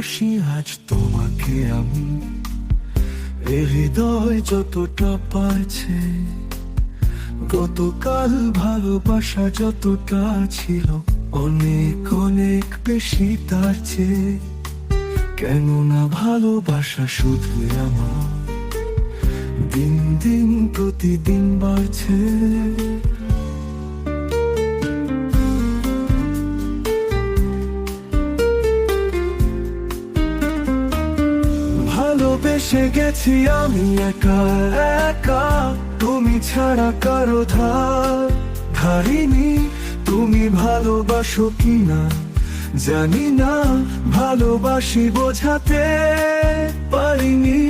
ভালোবাসি আজ তোমাকে আমি, এ হৃদয় যতটা পারছে। গতকাল ভালোবাসা যতটা ছিল, অনেক অনেক বেশি তার চেয়ে। কেননা ভালোবাসা শুধু আমার, দিন দিন প্রতিদিন বাড়ছে। ভালোবেসে গেছি আমি একা একা, তুমি ছাড়া কারো ধারিনি। তুমি ভালোবাসো কিনা জানি না, ভালোবাসি বোঝাতে পারিনি।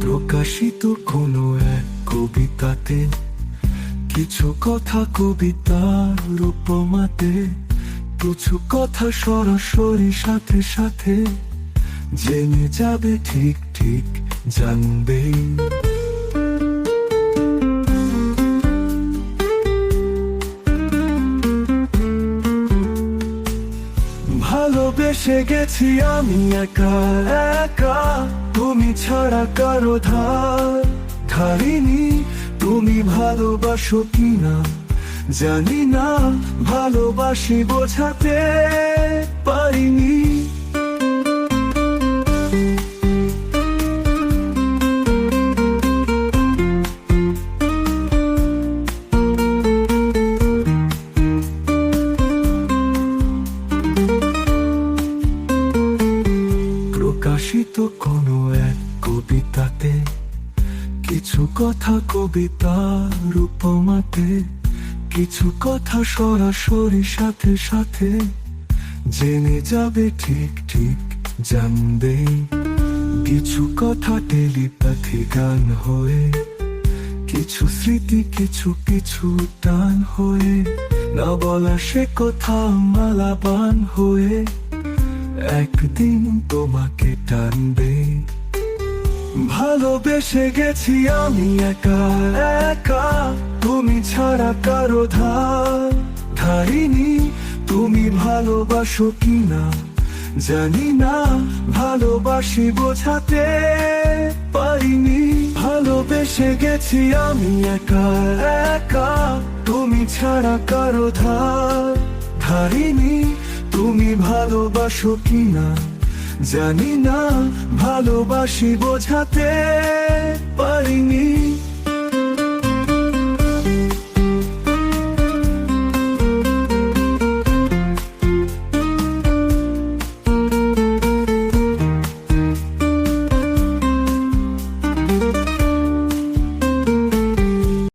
প্রকাশিত কোনো এক কবিতাতে, কিছু কথা কবিতার উপমাতে, কিছু কথা সরাসরি সাথে সাথে জেনে যাবে, ঠিক ঠিক জানবে। ভালোবেসে গেছি আমি একা একা, তুমি ছাড়া কারো ধারিনি। তুমি ভালোবাসো কিনা জানি না, ভালোবাসি বোঝাতে পারিনি। প্রকাশিত কোনো এক কবিতাতে, কিছু কথা কবিতার উপমাতে, কিছু কথা সরাসরি সাথে সাথে জেনে যাবে, ঠিক ঠিক জানবে। কিছু কথা টেলিপ্যাথি গান হয়ে, কিছু স্মৃতি কিছু কিছু টান হয়ে, না বলা সে কথা মালাবান হয়ে একদিন তোমাকে টানবে। ভালোবেসে গেছি আমি একা একা, তুমি ছাড়া কারো ধারিনি। তুমি ভালোবাসো কিনা জানি না, ভালোবাসি বোঝাতে পারিনি। ভালোবেসে গেছি আমি একা একা, তুমি ছাড়া কারো ধারিনি। তুমি ভালোবাসো কিনা জানি না, ভালোবাসি বোঝাতে পারিনি।